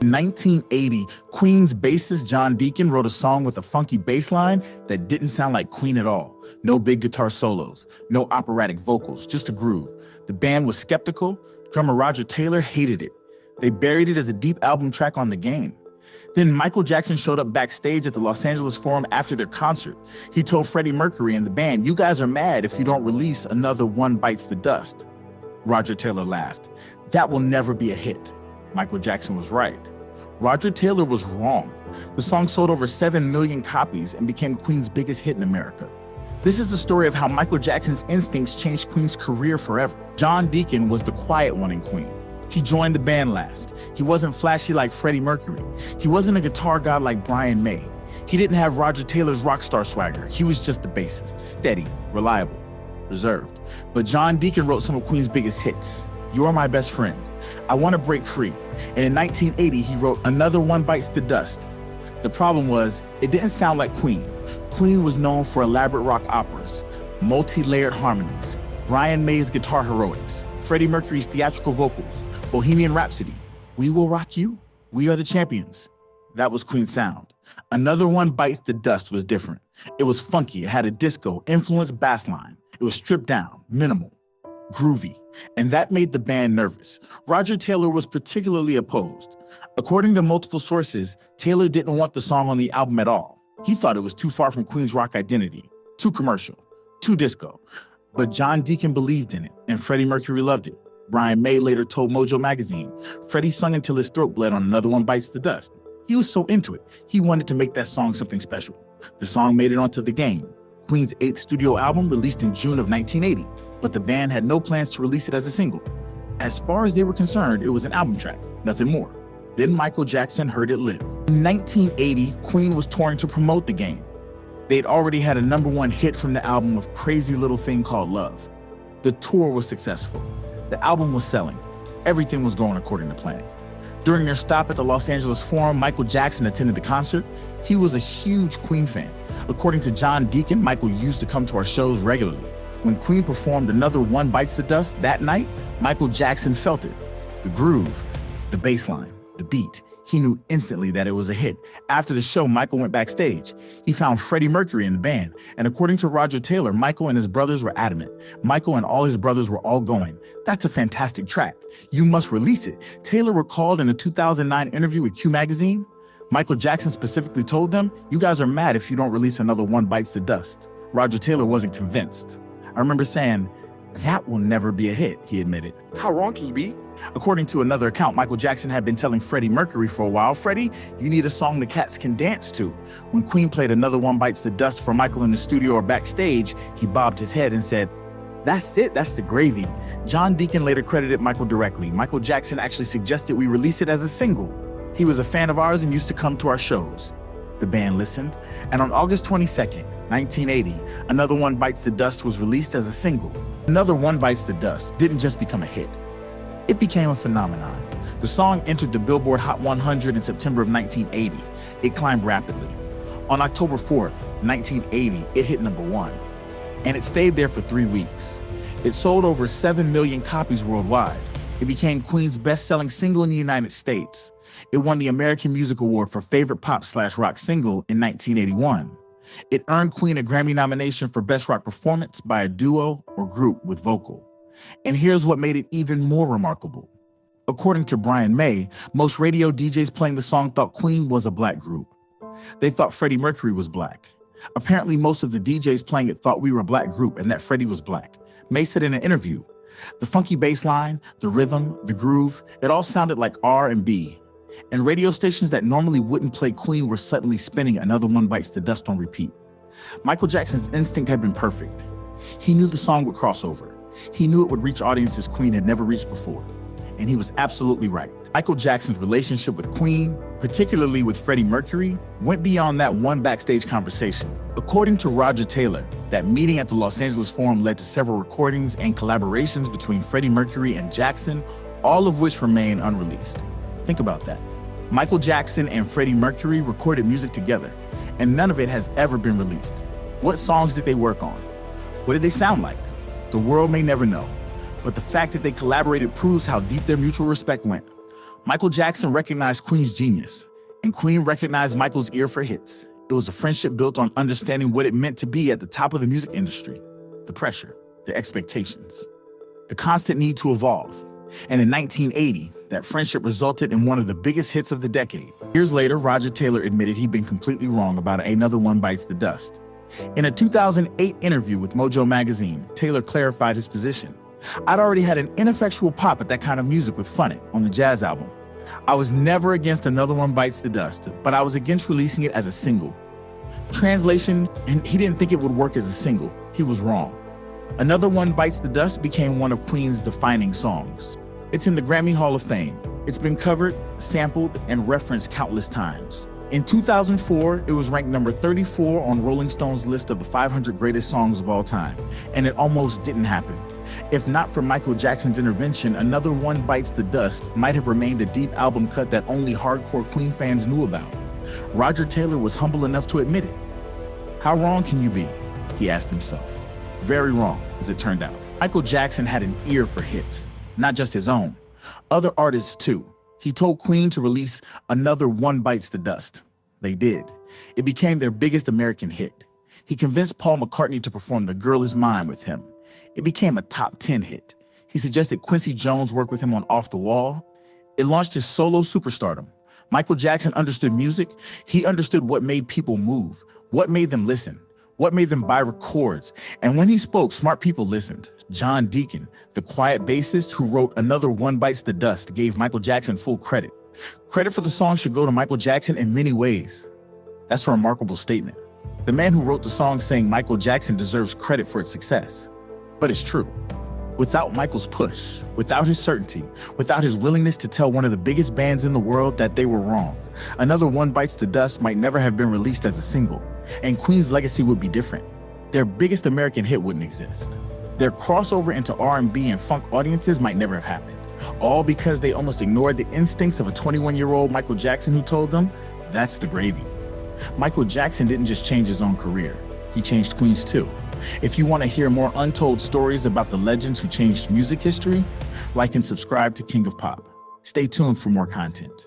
In 1980, Queen's bassist John Deacon wrote a song with a funky bass line that didn't sound like Queen at all. No big guitar solos, no operatic vocals, just a groove. The band was skeptical. Drummer Roger Taylor hated it. They buried it as a deep album track on the game. Then Michael Jackson showed up backstage at the Los Angeles Forum after their concert. He told Freddie Mercury and the band, "You guys are mad if you don't release another One Bites the Dust." Roger Taylor laughed. "That will never be a hit." Michael Jackson was right. Roger Taylor was wrong. The song sold over 7 million copies and became Queen's biggest hit in America. This is the story of how Michael Jackson's instincts changed Queen's career forever. John Deacon was the quiet one in Queen. He joined the band last. He wasn't flashy like Freddie Mercury. He wasn't a guitar god like Brian May. He didn't have Roger Taylor's rock star swagger. He was just the bassist, steady, reliable, reserved. But John Deacon wrote some of Queen's biggest hits. "You're My Best Friend," "I Want to Break Free," and in 1980 he wrote "Another One Bites the Dust." The problem was, it didn't sound like Queen. Queen was known for elaborate rock operas, multi-layered harmonies, Brian May's guitar heroics, Freddie Mercury's theatrical vocals, Bohemian Rhapsody, "We Will Rock You," "We Are the Champions." That was Queen's sound. "Another One Bites the Dust" was different. It was funky. It had a disco-influenced bass line. It was stripped down, minimal, groovy, and that made the band nervous. Roger Taylor was particularly opposed. According to multiple sources, Taylor didn't want the song on the album at all. He thought it was too far from Queen's rock identity, too commercial, too disco. But John Deacon believed in it, and Freddie Mercury loved it. Brian May later told Mojo magazine, "Freddie sung until his throat bled on Another One Bites the Dust." He was so into it, he wanted to make that song something special. The song made it onto The Game, Queen's 8th studio album released in June of 1980, but the band had no plans to release it as a single. As far as they were concerned, it was an album track, nothing more. Then Michael Jackson heard it live. In 1980, Queen was touring to promote The Game. They'd already had a #1 hit from the album of Crazy Little Thing Called Love. The tour was successful. The album was selling. Everything was going according to plan. During their stop at the Los Angeles Forum, Michael Jackson attended the concert. He was a huge Queen fan. According to John Deacon, Michael used to come to our shows regularly. When Queen performed Another One Bites the Dust that night, Michael Jackson felt it. The groove, the bass line, the beat. He knew instantly that it was a hit. After the show, Michael went backstage. He found Freddie Mercury in the band, and according to Roger Taylor, Michael and his brothers were adamant. Michael and all his brothers were all going, "That's a fantastic track. You must release it." Taylor recalled in a 2009 interview with Q Magazine, Michael Jackson specifically told them, "You guys are mad if you don't release Another One Bites the Dust." Roger Taylor wasn't convinced. "I remember saying, 'That will never be a hit,'" he admitted. "How wrong can you be?" According to another account, Michael Jackson had been telling Freddie Mercury for a while, "Freddie, you need a song the cats can dance to." When Queen played Another One Bites the Dust for Michael in the studio or backstage, he bobbed his head and said, "That's it, that's the gravy." John Deacon later credited Michael directly. "Michael Jackson actually suggested we release it as a single. He was a fan of ours and used to come to our shows." The band listened, and on August 22nd, 1980, Another One Bites the Dust was released as a single. Another One Bites the Dust didn't just become a hit. It became a phenomenon. The song entered the Billboard Hot 100 in September of 1980. It climbed rapidly. On October 4th, 1980, it hit #1, and it stayed there for 3 weeks. It sold over 7 million copies worldwide. It became Queen's best-selling single in the United States. It won the American Music Award for Favorite Pop/Rock Single in 1981. It earned Queen a Grammy nomination for Best Rock Performance by a duo or group with vocal. And here's what made it even more remarkable. According to Brian May, most radio DJs playing the song thought Queen was a black group. They thought Freddie Mercury was black. Apparently, most of the DJs playing it thought we were a black group and that Freddie was black. May said in an interview, "The funky bass line, the rhythm, the groove, it all sounded like R&B. And radio stations that normally wouldn't play Queen were suddenly spinning Another One Bites the Dust on repeat." Michael Jackson's instinct had been perfect. He knew the song would cross over. He knew it would reach audiences Queen had never reached before. And he was absolutely right. Michael Jackson's relationship with Queen, particularly with Freddie Mercury, went beyond that one backstage conversation. According to Roger Taylor, that meeting at the Los Angeles Forum led to several recordings and collaborations between Freddie Mercury and Jackson, all of which remain unreleased. Think about that. Michael Jackson and Freddie Mercury recorded music together, and none of it has ever been released. What songs did they work on? What did they sound like? The world may never know, but the fact that they collaborated proves how deep their mutual respect went. Michael Jackson recognized Queen's genius, and Queen recognized Michael's ear for hits. It was a friendship built on understanding what it meant to be at the top of the music industry, the pressure, the expectations, the constant need to evolve. And in 1980, that friendship resulted in one of the biggest hits of the decade. Years later, Roger Taylor admitted he'd been completely wrong about Another One Bites the Dust. In a 2008 interview with Mojo magazine, Taylor clarified his position. "I'd already had an ineffectual pop at that kind of music with Fun It on the Jazz album. I was never against Another One Bites the Dust, but I was against releasing it as a single." Translation, and he didn't think it would work as a single. He was wrong. Another One Bites the Dust became one of Queen's defining songs. It's in the Grammy Hall of Fame. It's been covered, sampled, and referenced countless times. In 2004, it was ranked number 34 on Rolling Stone's list of the 500 greatest songs of all time, and it almost didn't happen. If not for Michael Jackson's intervention, Another One Bites the Dust might have remained a deep album cut that only hardcore Queen fans knew about. Roger Taylor was humble enough to admit it. How wrong can you be? He asked himself. Very wrong, as it turned out. Michael Jackson had an ear for hits, not just his own. Other artists too. He told Queen to release Another One Bites the Dust. They did. It became their biggest American hit. He convinced Paul McCartney to perform The Girl Is Mine with him. It became a top 10 hit. He suggested Quincy Jones work with him on Off the Wall. It launched his solo superstardom. Michael Jackson understood music. He understood what made people move, what made them listen, what made them buy records. And when he spoke, smart people listened. John Deacon, the quiet bassist who wrote Another One Bites the Dust, gave Michael Jackson full credit. Credit for the song should go to Michael Jackson in many ways. That's a remarkable statement. The man who wrote the song saying Michael Jackson deserves credit for its success. But it's true. Without Michael's push, without his certainty, without his willingness to tell one of the biggest bands in the world that they were wrong, Another One Bites the Dust might never have been released as a single, and Queen's legacy would be different. Their biggest American hit wouldn't exist. Their crossover into R&B and funk audiences might never have happened, all because they almost ignored the instincts of a 21-year-old Michael Jackson who told them, "That's the gravy." Michael Jackson didn't just change his own career, he changed Queen's too. If you want to hear more untold stories about the legends who changed music history, like and subscribe to King of Pop. Stay tuned for more content.